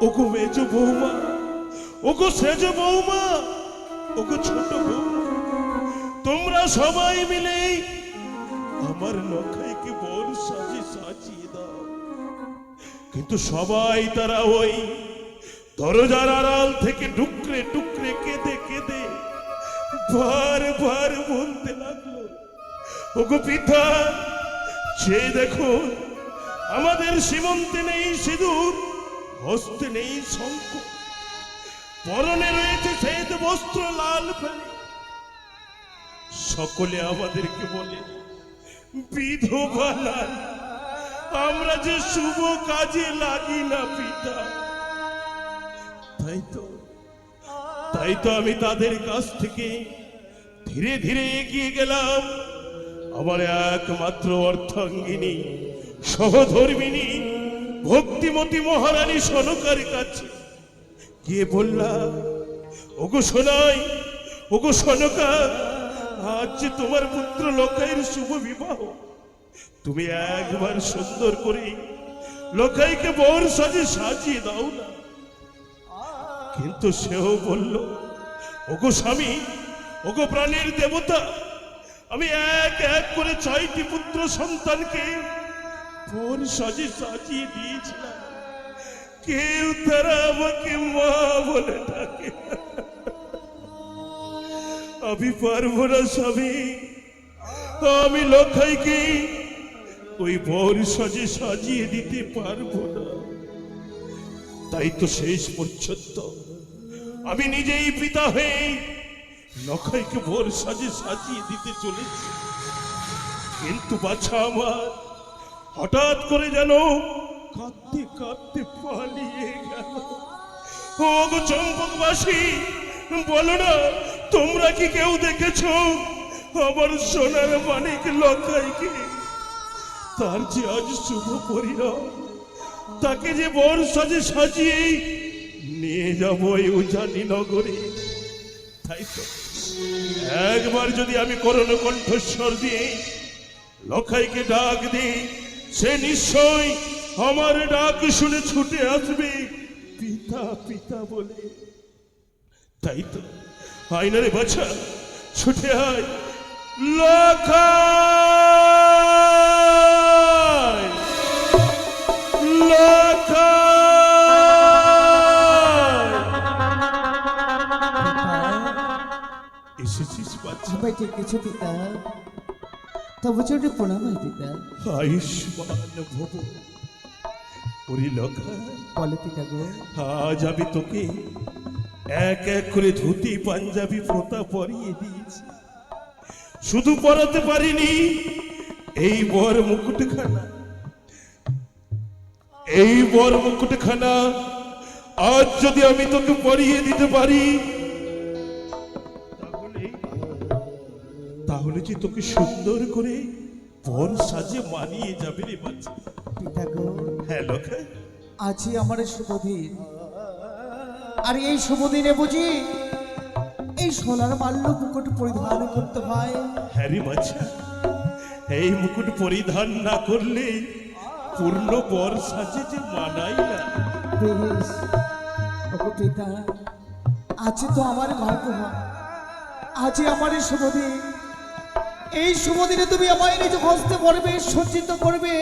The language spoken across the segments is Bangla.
ওগো মেজ বৌমা, ওগো সেজ বৌমা, ওগো ছোট বৌমা, তোমরা সবাই মিলে আমার লখাইকে বর সাজিয়ে দাও। কিন্তু সবাই তারা ওই দরজার আড়াল থেকে টুকরে টুকরে কেঁদে কেঁদে বারবার বলতে লাগলো, ওগো পিতা, সে দেখো আমাদের সীমন্তে নেই সিঁদুর, হস্তে নেই শঙ্খ, পরনে রয়েছে শ্বেত বস্ত্র লাল ফেলে। সকলে আমাদেরকে বলে বিধবা নারী, আমরা যে শুভ কাজে লাগি না পিতা। তাই তো আমি তাদের কাছ থেকে ধীরে ধীরে এগিয়ে গেলাম আমার একমাত্র অর্থাঙ্গিনী সহধর্মিনী ভক্তিমতী মহারানী সনকার কাছে গিয়ে বললাম, ওগো সোনাই, ওগো সনকা, আজ যে তোমার পুত্র লখাইয়ের শুভ বিবাহ, তুমি একবার সুন্দর করে লখাইকে বর সাজিয়ে দাও না। কিন্তু সেও বলল, ওগো স্বামী, ওগো প্রাণের দেবতা, আমি এক এক করে 6টি পুত্র সন্তানকে বর সাজিয়ে দিয়েছিলাম, কেউ তারা আমাকে মা বলে ডাকে। আমি পারবো না স্বামী, আমি লখাইকে ওই বর সাজিয়ে দিতে পারবো না। তাই তো শেষ পর্যন্ত আমি নিজেই পিতা হয়ে লখাইকে বর সাজিয়ে দিতে চলেছি। কিন্তু বাছা আমার হঠাৎ করে যেন কাঁদতে কাঁদতে পালিয়ে গেল। ওগো চম্পকবাসী, বলো না, তোমরা কি কেউ দেখেছো আমার সোনার মানিক লখাইকে? তার যে আজ শুভ পরিণাম, তাকে যে বর সাজিয়ে নিয়ে যাবো এই উজানি নগরে। তাই তো একবার যদি আমি করণ কণ্ঠস্বর দিয়ে লখাইকে ডাক দিই, সে নিশ্চয় আমার ডাক শুনে ছুটে আসবে পিতা পিতা বলে। তাই তো আয়নারে বাছা, ছুটে আয়, লখাই, লখাই। এসেছিস বাচ্চা? সবাই ঠিক কিছু পিতা, তবু চোটে প্রণাম হয় পিতা। আয়ুষ্মান ভব। ওরে লখাই, বলে পিতা গো। আজ আমি তোকে এক এক করে ধুতি পাঞ্জাবি ফোঁতা পরিয়ে দিয়েছি। শুধু পরাতে পারিনি এই বর মুকুটখানা। এই বর মুকুটখানা আজ যদি আমি তোকে পরিয়ে দিতে পারি, তাহলে যে তোকে সুন্দর করে বর সাজে মানিয়ে যাবে রে বাচ্চা। পিতা গো, হ্যাঁ লখাই, আজই আমার শুভ দিন। আর এই শুভ দিনে বুঝি এই সোনার মাল্য মুকুট পরিধান করতে হয়? হ্যাঁ রে বাচ্চা, এই মুকুট পরিধান না করলে পূর্ণ বর সাজে যে মানাই না। বেশ, ওগো পিতা, আজই তো আমার ভাগ্য হয়, আজই আমার এই শুভ দিন। এই শুভ দিনে তুমি আমায় নিজ হস্তে করবে, সজ্জিত করবে,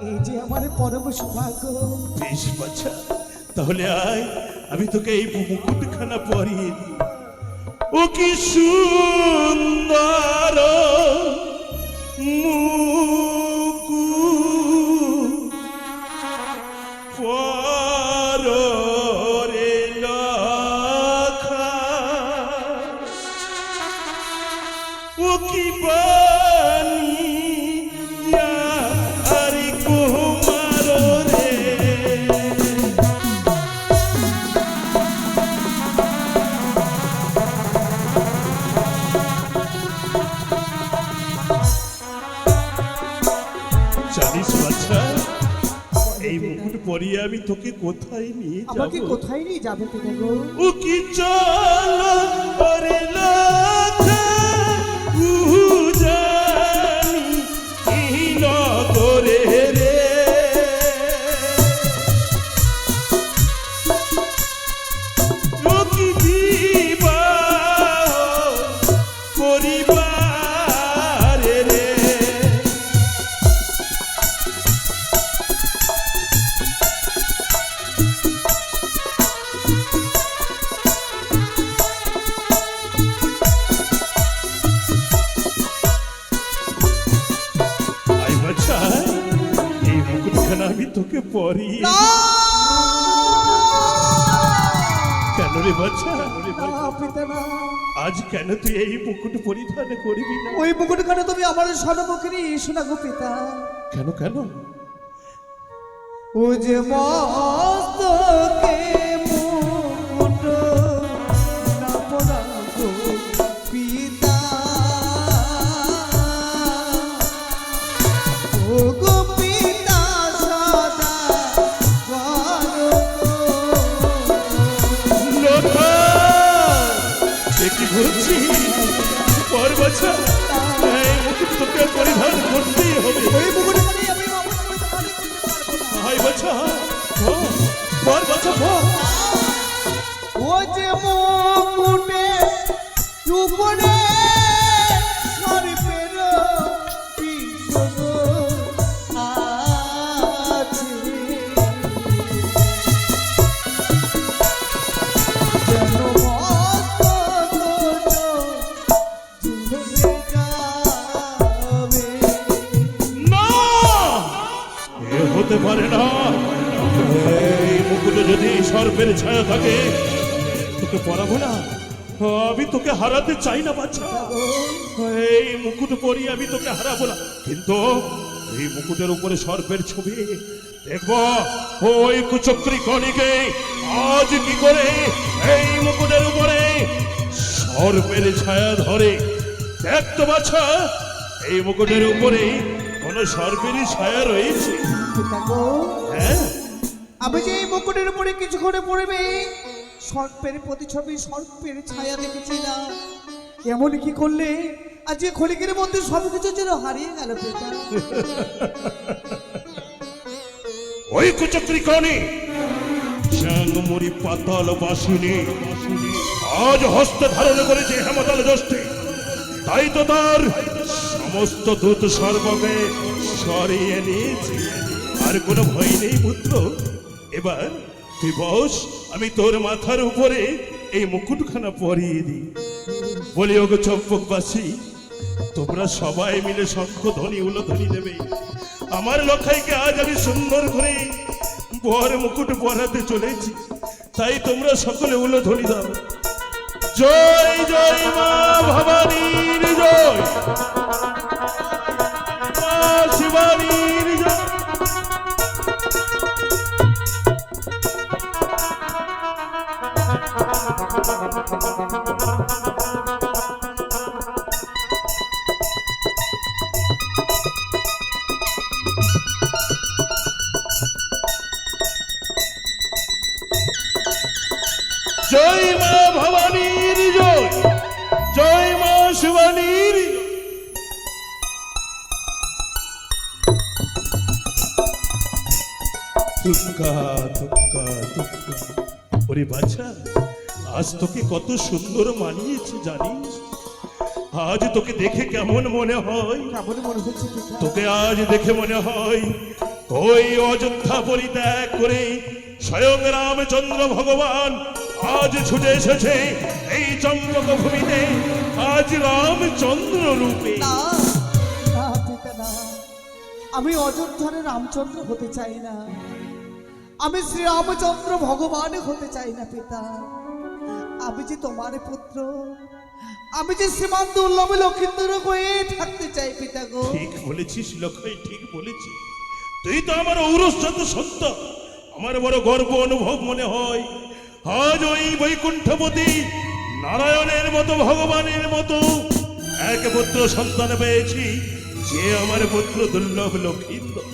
এই যে আমার পরম সৌভাগ্য। বেশ বাচ্চা, তাহলে আয়, আমি তোকে এই মুকুটখানা পরিয়ে দিই। ও কি সুন্দর মুকুট পররে লখাই, ও কি বানিয়া আরে কুমার রে। জানিস বাচ্চা, এই মুকুট পরিয়ে আমি তোকে কোথায় নিয়ে আমাকে যাব? কোথায় নিয়ে যাবে পিতা গো? ও কি চলো ওরে লখাই, উজানি এই নগরে রে। তোকে পরিয়ে না! কেন রে বাচ্চা না, পিতা না। আজ কেন তুই এই মুকুট পরিধান করবি না? ওই মুকুট কেন তুমি আমার স্বর্ণমুখী নিয়ে এসো না গো পিতা। কেন কেন? ও যে মস্তকে মুকুট না পরাগো পিতা, ও গো পিতা সদা কি বলছি পর বছর এই মুকুট তোকে পরিধান করতেই হবে। ওই মুকুট মানে আমি অমন করতে পারি না। ভাই বছর পর বছর ও যে মুকুটে উপরে সর্পের বিষদ আছে, যেন মস্তক ঝুলে যাবে। না, এ হতে পারে না। এই মুকুটে যদি সর্পের ছায়া থাকে তোকে পরাবো না। আমি তোকে হারাতে চাই না বাচ্চা। এই মুকুট পরিয়ে আমি তোকে হারাবো না, কিন্তু এই মুকুটের উপরে সর্পের ছবি দেখবো। ওই কুচক্রী কণিকে আজ কি করে এই মুকুটের উপরে সর্পের ছায়া ধরে। দেখ তো বাচ্চা, এই মুকুটের উপরে কোন সর্পেরই ছায়া রয়েছে? পিতা গো, হ্যাঁ, আমি যে এই মুকুটের উপরে কিছু করে পড়বে সর্পের প্রতিছবি, সর্পের ছায়া দেখেছিলাম। এমন কি করলে আজকে খলিকের মধ্যে সবকিছু যেন হারিয়ে গেল পিতা। ওই কুচক্রী কণি শ্যামমুড়ি পাতাল বাসিনী আজ হস্তে ধারণ করেছে হেমতাল যষ্টি। তাই তো তার সমস্ত দূত সর্বকে সরিয়ে নিয়েছে। আর কোনো ভয় নেই পুত্র। এবার তুই বস, আমি তোর মাথার উপরে এই মুকুটখানা পরিয়ে দিই। বলি ওগো চম্পকবাসী, তোমরা সবাই মিলে শঙ্খ ধ্বনি উলধ্বনি দেবে। আমার লখাইকে আজ আমি সুন্দর করে বর মুকুট পরাতে চলেছি, তাই তোমরা সকলে উলধ্বনি দাও। জয় জয় মা ভবানীর জয়, মা শিবানীর জয়। জয় মা ভবানীর জয়, জয় মা শিবানীর। তুক্কা তুক্কা তুক্কা। ওরে বাছা, আজ তোকে কত সুন্দর মানিয়েছে জানিস? আজ তোকে দেখে কেমন মনে হয়? কেমন মনে হচ্ছে পিতা? তোকে আজ দেখে মনে হয় ওই অযোধ্যা পরিত্যাগ করে স্বয়ং রামচন্দ্র ভগবান আজ ছুটে এসেছে এই চম্পক ভূমিতে, আজ রামচন্দ্র রূপে। না না পিতা না, আমি অযোধ্যার রামচন্দ্র হতে চাই না, আমি শ্রী রামচন্দ্র ভগবান হতে চাই না পিতা। আমি যে তোমার পুত্র, আমি যে শ্রীমান দুর্লভ লক্ষিন্দর হয়ে থাকতে চাই পিতা গো। ঠিক বলেছিস লক্ষ্মী, ঠিক বলেছিস। তুই তো আমার ঔরসজাত সত্য। আমার বড় গর্ব অনুভব মনে হয় আজ ওই বৈকুণ্ঠপতি নারায়ণের মতো ভগবানের মতো এক পুত্র সন্তান পেয়েছি, যে আমার পুত্র দুর্লভ লক্ষিন্দর।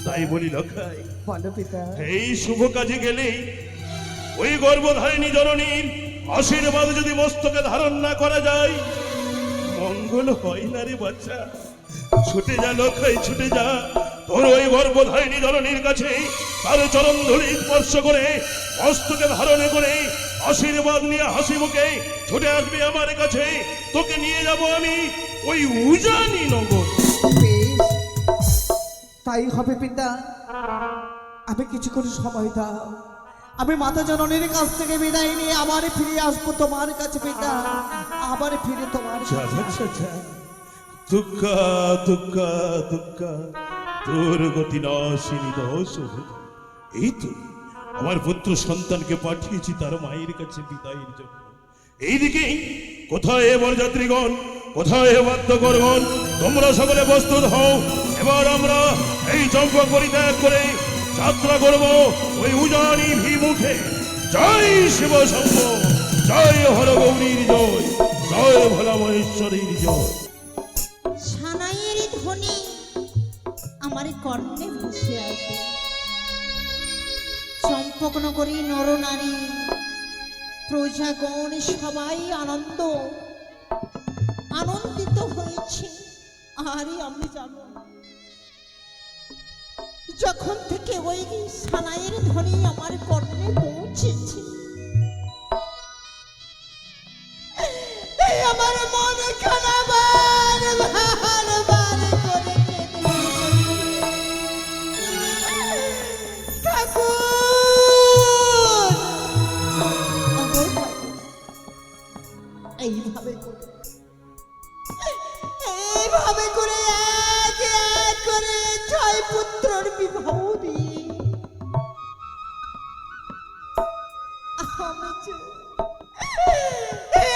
তাই বলি লখাই, বলো পিতা। এই শুভ কাজে গেলেই ওই গর্ভধারিণী জননীর আশীর্বাদ যদি মস্তকে ধারণ না করা যায়, মঙ্গল হয় না রে বাচ্চা। ছুটে যা লখাই, ছুটে যা তোর ওই গর্ভধারিণী জননীর কাছে, তার চরণ ধূলি স্পর্শ করে মস্তকে ধারণ করে আশীর্বাদ নিয়ে হাসি মুখে ছুটে আসবে আমার কাছে। তোকে নিয়ে যাব আমি ওই উজানি নগর। বেশ, তাই হবে পিতা। আমি কিছুক্ষণ সময় দাও, আমি মাতা জননীর কাছ থেকে বিদায় নিয়ে আবার ফিরে আসবো তোমার কাছে পিতা, আবার ফিরে তোমার কাছে। দুঃখা দুঃখা দুঃখা তোর গতি নাশিনী দশ এই তো আমার পুত্র সন্তানকে পাঠিয়েছি তার মায়ের কাছে বিদায়ের জন্য। এইদিকে কোথায় এ বরযাত্রীগণ, কোথায় এ বাদ্যকরগণ, তোমরা সকলে প্রস্তুত হও। এবার আমরা এই চম্পক পরিত্যাগ করে যাত্রা করব ওই উজানি ভিমুখে। জয় শিব শম্ভ, জয় হর গৌরীর জয়, জয় ভোলা মহেশ্বরীর জয়। সানাইয়ের ধ্বনি আমার কর্ণে ভেসে আসে। চম্পকনগরী নরনারী প্রজাগণ সবাই আনন্দিত হয়েছে। আরে আমি জানো, যখন থেকে ওই সানাইয়ের ধ্বনি আমার কর্ণে পৌঁছেছে, আমার মনে খানাবার ভারবার করে এইভাবে করে এক এক করে 6 পুত্রর বিবাহ দিয়ে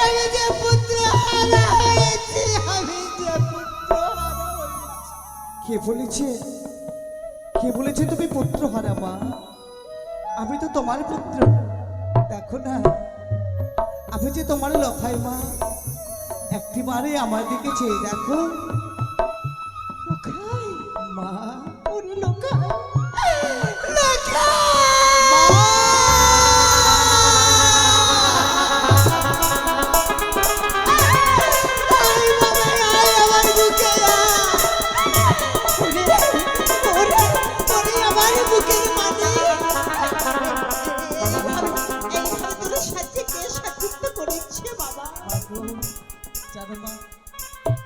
আমি যে পুত্র হারা হয়েছি, আমি যে পুত্র হারা হয়েছি। কে বলেছে তুমি পুত্র হারা মা? আমি তো তোমার পুত্র। দেখো না, আমি যে তোমার লখাই মা। একটিবারে আমার দিকে চেয়ে দেখো লোকাই, মা। ওরে লোকাই,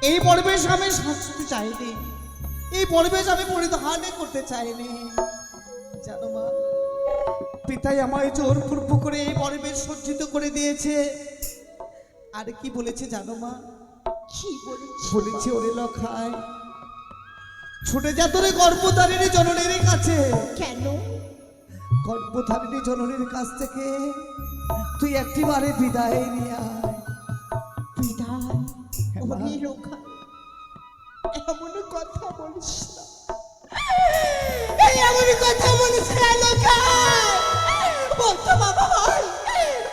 এই পরিবেশ আমি সাজতে চাইনি, এই পরিবেশ আমি পরিধান করতে চাইনি। জানো মা, পিতাই আমায় জোরপূর্বক করে এই পরিবেশ সজ্জিত করে দিয়েছে। আর কি বলেছে জানো মা? কি বলেছে? বলেছে ওরে লখাই, ছুটে যা তোরে গর্ভধারিণী জননীর কাছে। কেন? গর্ভধারিণী জননীর কাছ থেকে তুই একটিবারে বিদায় নিয়ে আয়। বিদায়? ওরে লোকাই, এমন কথা বলিস না, এমন কথা বলিস না লোকাই। বলতো বাবা ভাই,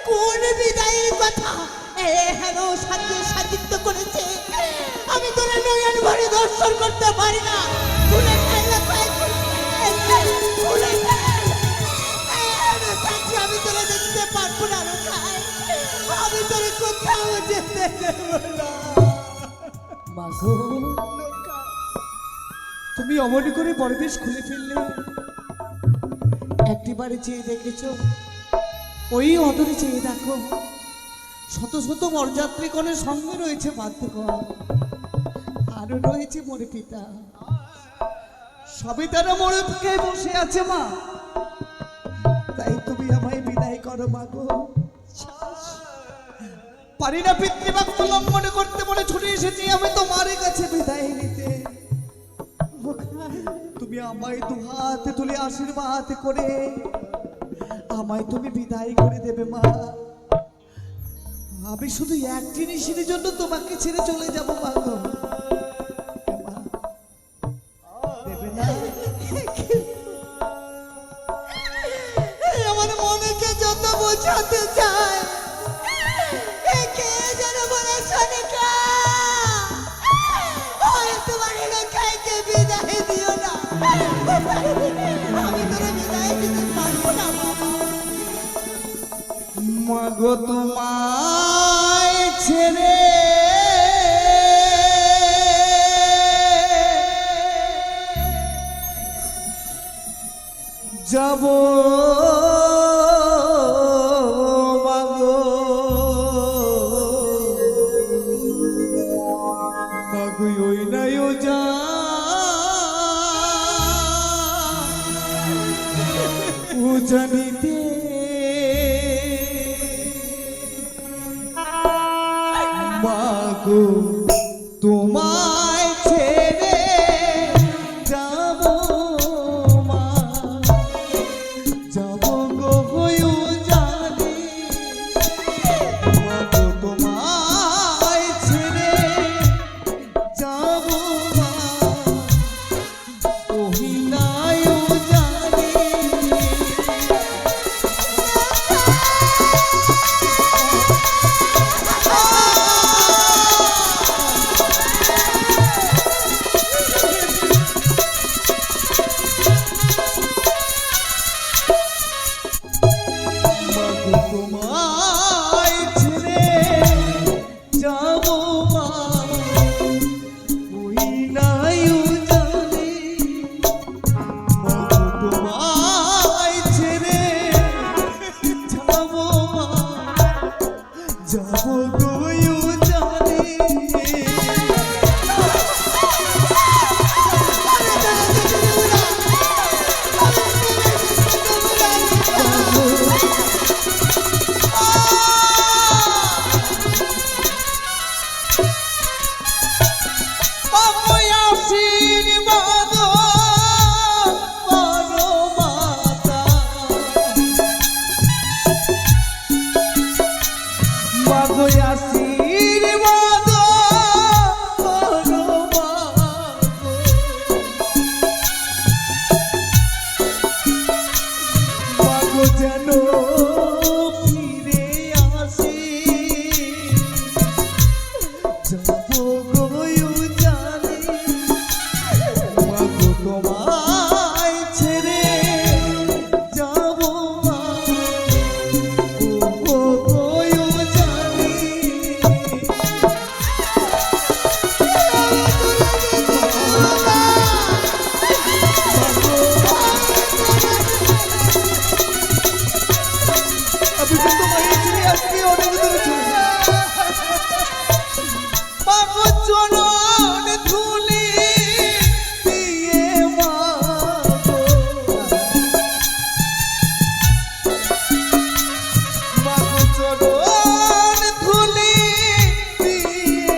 কোন বিদায়ের কথা? হেন সাজিত্ব করেছে, আমি তোরা নয়ন ভরে দর্শন করতে পারি না। ভুলে ফেল লোকাই, ভুলে ফেল। আমি তোরা দেখতে পারবো না লোকাই, আমি তোরে কোথাও যেতে দেব না। মাগো, তুমি অমনি করে পরিবেশ খুলে ফেললে। একটিবারে চেয়ে দেখেছো, ওই অদরে চেয়ে দেখো, শত শত বরযাত্রীগণের সঙ্গে রয়েছে বাদ্যগণ, আরো রয়েছে মোরে পিতা। সবই তারা মোড়ে খেয়ে বসে আছে মা। তাই তুমি আমায় বিদায় করো মাগো। পারি না পিতৃবাক্য লঙ্ঘন করতে বলে ছুটে এসেছি আমি তোমার কাছে বিদায় নিতে। তুমি আমায় দু হাতে তুলে আশীর্বাদ করে আমায় তুমি বিদায় করে দেবে মা। আমি শুধু এক জিনিসের জন্য তোমাকে ছেড়ে চলে যাব মা গো। দেবে না? আমার মনেকে যত বোঝাতে চায়, কে যেন বলে সোনিকা, তোমার লোকাইকে বিদায় দিও না। আমি তোরে বিদায় দিতে পারবো না বাবা। মাগো তোমায় ছেড়ে যাব মাগো, মাগো ওই নাই ও যা ও জানিতে মাগো তোমায় ছেড়ে যাব তোমায় ছেড়ে যাব মা ওই নাই জানে মা তোমায় ছেড়ে যাব মা যাব গো জানে যেন ফিরে আসি যাব গো জানি মাগো তোমায় ছেড়ে যাব মা ও গো জানি আমি তো তোমায় ছেড়ে আজকে অনেক দূরে চলে বাবু চরণ ধুলি দিয়ে মাগো বাবু চরণ ধুলি দিয়ে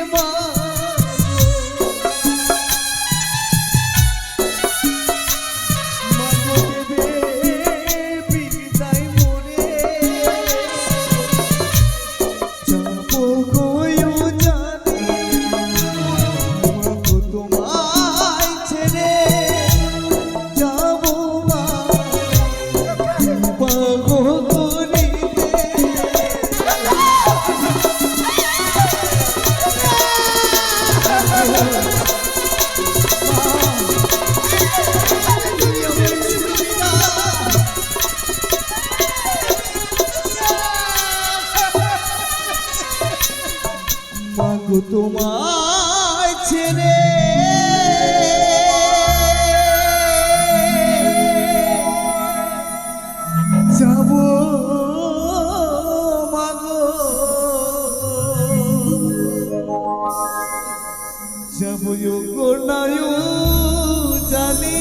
মাগো দেবে বিদায় মোরে যাবো গো জানি মাগো তোমায় ছেড়ে যাবো মা পাগো করিতে মাগো তোমায় ছেড়ে যাব মাগো যাব গো নায়ু জানি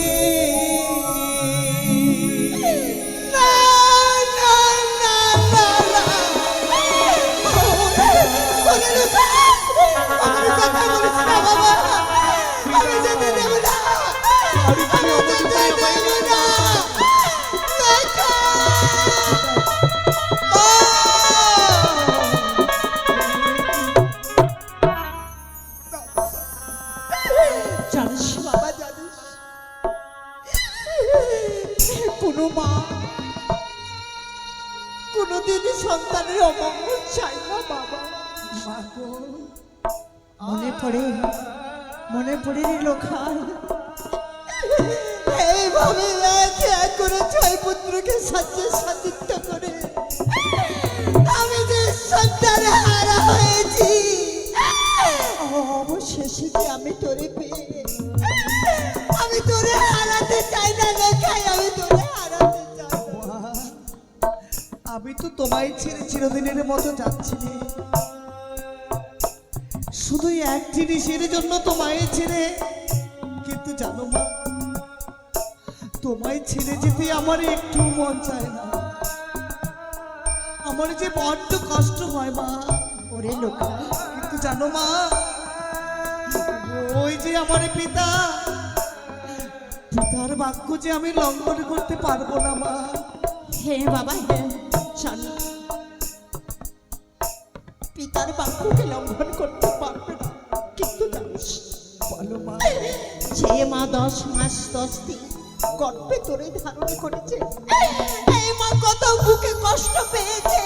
জানিস বাবা, জানিস কোনো মা কোনোদিন সন্তানের অমঙ্গল চাই না বাবা। মাগো মনে পড়ে লোখায় এইভাবে এক এক করে 6 পুত্রকে সাজিত করে আমি যে সন্তানে হারা হয়েছি, অবশেষে কি আমি তোরে পেয়ে আমি তোরে হারাতে চাই না লোখায়, আমি তোরে হারাতে চাই না। আমি তো তোমায় ছেড়ে চিরদিনের মতো যাচ্ছি রে। শুধু এক জিনিসের জন্য তোমায় ছেড়ে, কিন্তু জানো মা তোমায় ছেড়ে যেতে আমার একটু মন চায় না। আমার যে বড্ড কষ্ট হয় মা। ওরে লোকা, কিন্তু জানো মা ওই যে আমার পিতার বাক্য যে আমি লঙ্ঘন করতে পারবো না মা। হে বাবা হে, জানি পিতার বাক্যকে লঙ্ঘন করতে পারবে না, কিন্তু জানিস বলো মা। যে মা 10 মাস 10 দিন গর্ভে তোরে ধারণ করেছে, এই মা কত বুকে কষ্ট পেয়েছে,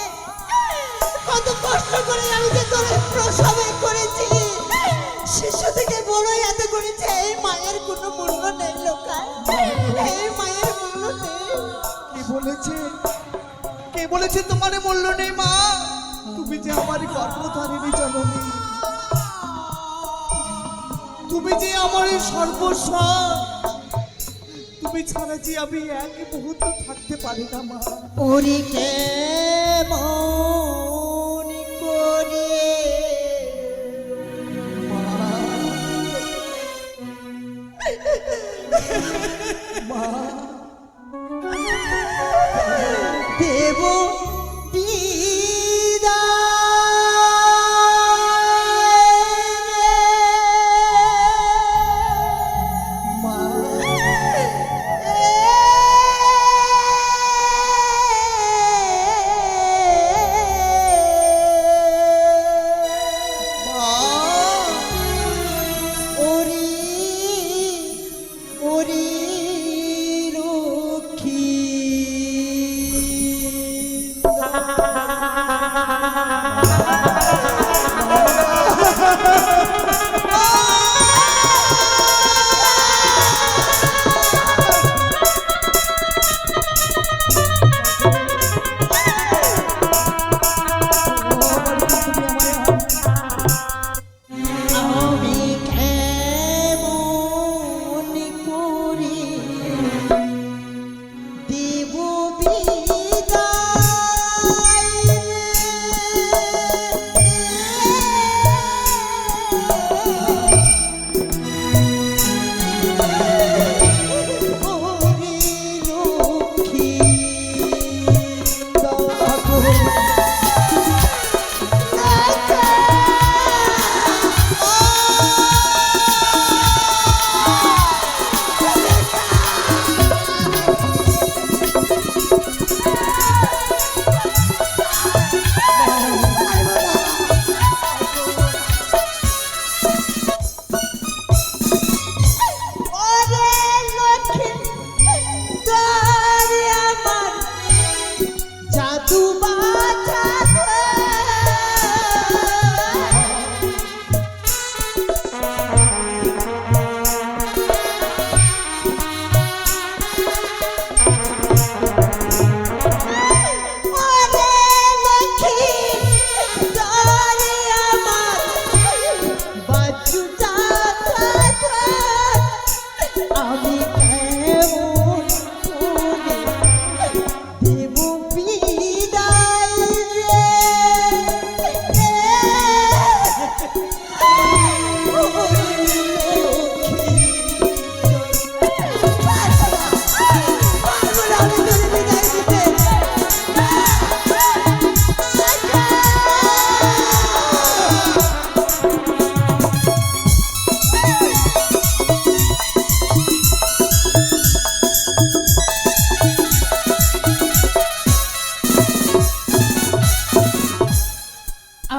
কত কষ্ট করে আমি যে তোরে প্রসবে করেছি, শিশু থেকে বড় এত করেছে, এই মায়ের কোনো মূল্য নেই লোকায়, এই মায়ের মূল্য নেই। কি বলেছে কে বলেছে তোমার মূল্য নেই মা? তুমি যে আমার গর্ভধারিণী জননী, তুমি যে আমার সর্বস্ব, তুমি ছাড়া যে আমি এক মুহূর্ত থাকতে পারি না মা। ওরে কেমন করে মা দেব মা ওরে ওরে লক্ষ্মী আমি কেমন করে দেব জাদু বাজা আমি কেমন করে দেব বিদায়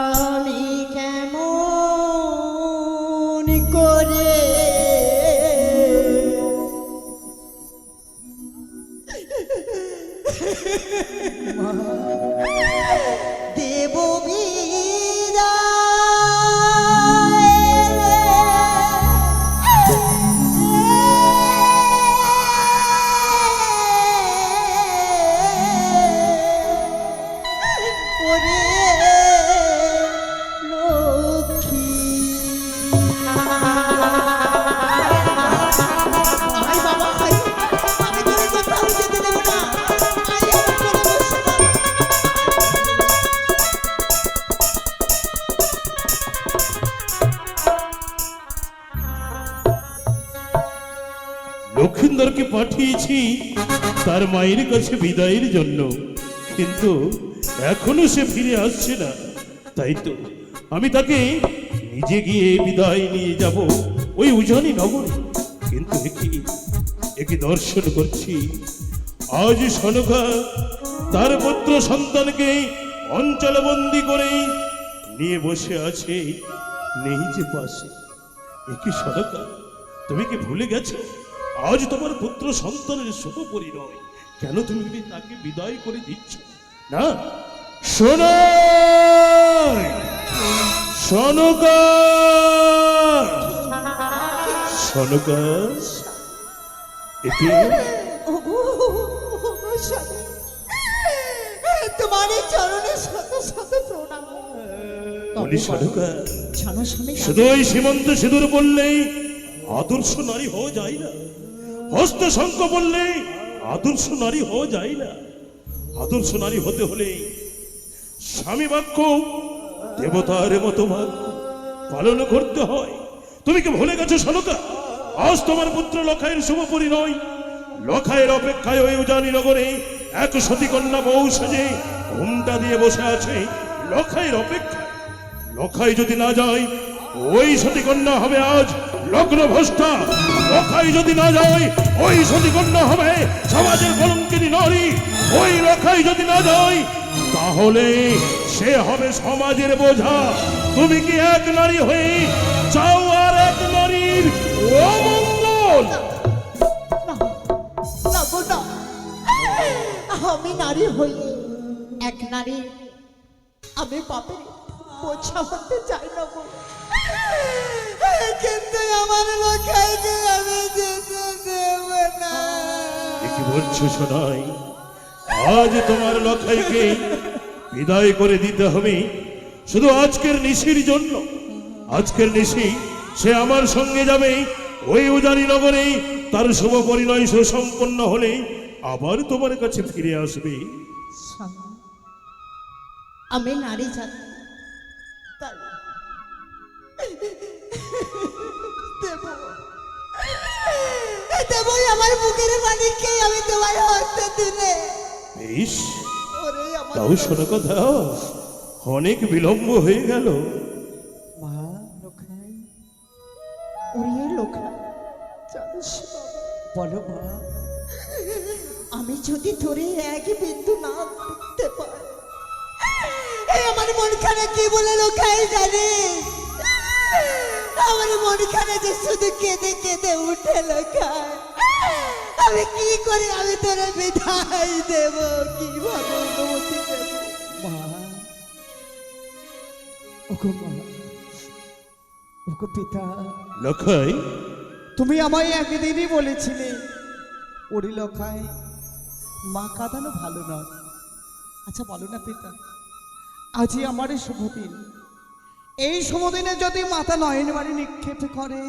আমি কেমন করে দেব ওরে লক্ষ্মী আই বাবা আই আমি তোরে কোথাও যেতে দেব না আই আমার কোলে বসে না লক্ষিন্দরকে পাঠিয়েছি তার মায়ের কাছে বিদায়ের জন্য, কিন্তু এখনো সে ফিরে আসছে না। তাই তো আমি তাকে নিজে গিয়ে বিদায় নিয়ে যাব ওই উজানি নগরে। কিন্তু একে দর্শন করছি, আজ সনকা তার পুত্র সন্তানকে অঞ্চলবন্দি করে নিয়ে বসে আছে নিজ পাশে। একে সনকা, তুমি কি ভুলে গেছো আজ তোমার পুত্র সন্তানের শুভ পরিণয়? কেন তুমি তাকে বিদায় করে দিচ্ছ না? শোনো সনকা, সনকা, একে তোমার এই চরণে শত শত প্রণাম। বলি সনকা, জানো স্বামী, শুধু ওই সীমন্ত সিঁদুর বললেই আদর্শ নারী হওয়া যায় না। হস্ত শঙ্খ বললেই আদর্শ নারী হওয়া যায় না। আদর্শ নারী হতে হলে স্বামী বাক্য দেবতার মতো পালন করতে হয়। তুমি কি ভুলে গেছো সনকা? আজ তোমার পুত্র লখাইয়ের শুভ পরিণয়। লখাইয়ের অপেক্ষায় ওই উজানি নগরে এক সতী কন্যা বউ সেজে ঘুমটা দিয়ে বসে আছে লখাইয়ের অপেক্ষায়। লখাই যদি না যায়, ওই সতী কন্যা হবে আজ লগ্ন ভ্রষ্টা। লখাই যদি না যায়, ওই সতী কন্যা হবে সমাজের কলঙ্কিনী নারী। ওই লখাই যদি না যায়, তাহলে সে হবে সমাজের বোঝা। তুমি কি এক নারী হয়ে চাও আর এক নারীর অমঙ্গল? না না গো না, আমি নারী হই এক নারী, আমি পাপের বোঝা হতে চাই না গো। কিন্তু আমার লখাইকে আমি যেতে দেব না। কি বলছো শোনাই? আজ তোমার লখাইকে বিদায় করে দিতে হবে শুধু আজকের নিশির জন্য। আজকের নিশি সে আমার সঙ্গে যাবে ওই উজানি নগরে। তার শুভ পরিণয় সুসম্পন্ন হলে আবার তোমার কাছে ফিরে আসবে। স্বামী, আমি নারী জাতি, তাই দেব দেবই আমার বুকের মানিককে আমি তোমার হস্তে দিলে। বেশ, ওরে আমার তাও শোনো কথা, অনেক বিলম্ব হয়ে গেল। মা লখাই, ওরে লোকা, জানিস বাবা, বলো মা। আমি যদি তোরে এক বিন্দু না দেখতে পাই, এই আমার মনখানে কি বলে লোকাই জানিস? আমার মনখানে যে শুধু কেঁদে কেঁদে উঠে লোকায়। আমি কি করে আমি তোরে বিদায় দেব, কিভাবে অনুমতি দেব? মা, ওগো মা, ওগো পিতা, লখাই, তুমি আমায় একদিনই বলেছিলে ওরে লখাই, মা কাঁদানো ভালো নয়। আচ্ছা বলো না পিতা, আজই আমার এই শুভ দিন। এই শুভ দিনে যদি মাতা নয়ন বাড়ি নিক্ষেপ করে,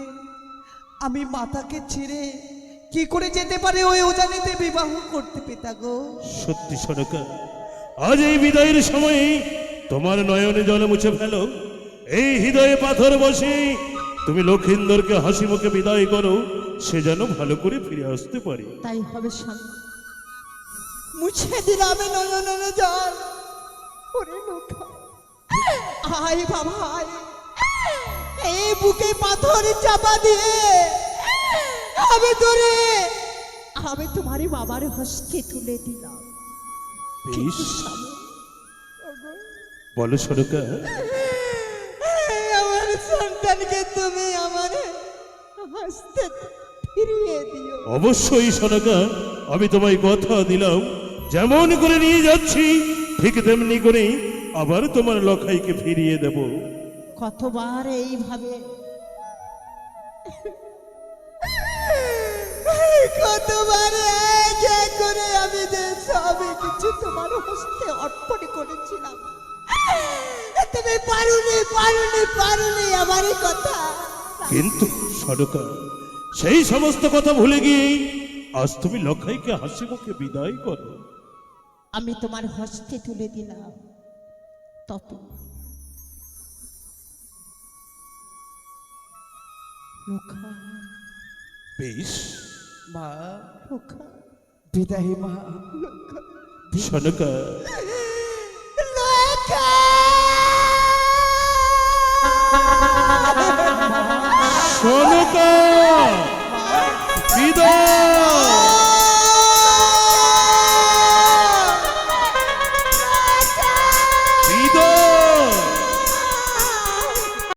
আমি মাতাকে ছেড়ে কি করে যেতে পারে ওই উজানিতে বিবাহ করতে পিতা গো? সত্যি সনকা, আজ এই বিদায়ের সময় তোমার নয়নে জলে মুছে ফেলো। এই হৃদয়ে পাথর বসে তুমি লক্ষিন্দরকে হাসি মুখে বিদায় করো, সে যেন ভালো করে ফিরে আসতে পারে। তাই হবে স্বামী, মুছে দিলাম নয়নের জল। ওরে লোকা, আয় বাবা আয়, এই বুকে পাথর চাপা দিয়ে আমি তোমারই বাবার হস্তে তুলে দিলাম। বেশ, স্বামী, বলো সনকা। আমার সন্তানকে তুমি আমার হস্তে ফিরিয়ে দিও। অবশ্যই সনকা, আমি তোমায় কথা দিলাম, যেমন করে নিয়ে যাচ্ছি ঠিক তেমনি করে আবার তোমার লখাইকে ফিরিয়ে দেব। কতবার এইভাবে, কতবার এক করে আমি যে সবই কিছু তোমার হস্তে অর্পণ করেছিলাম, তুমি পারুনি আমার কথা। কিন্তু সনকা, সেই সমস্ত কথা ভুলে গিয়ে আজ তুমি লখাইকে হাসি মুখে বিদায় করো। আমি তোমার হস্তে তুলে দিলাম, তবে লোকা, বেশ, মা, লোকা, বিদায় মা। লোকা, সনকা,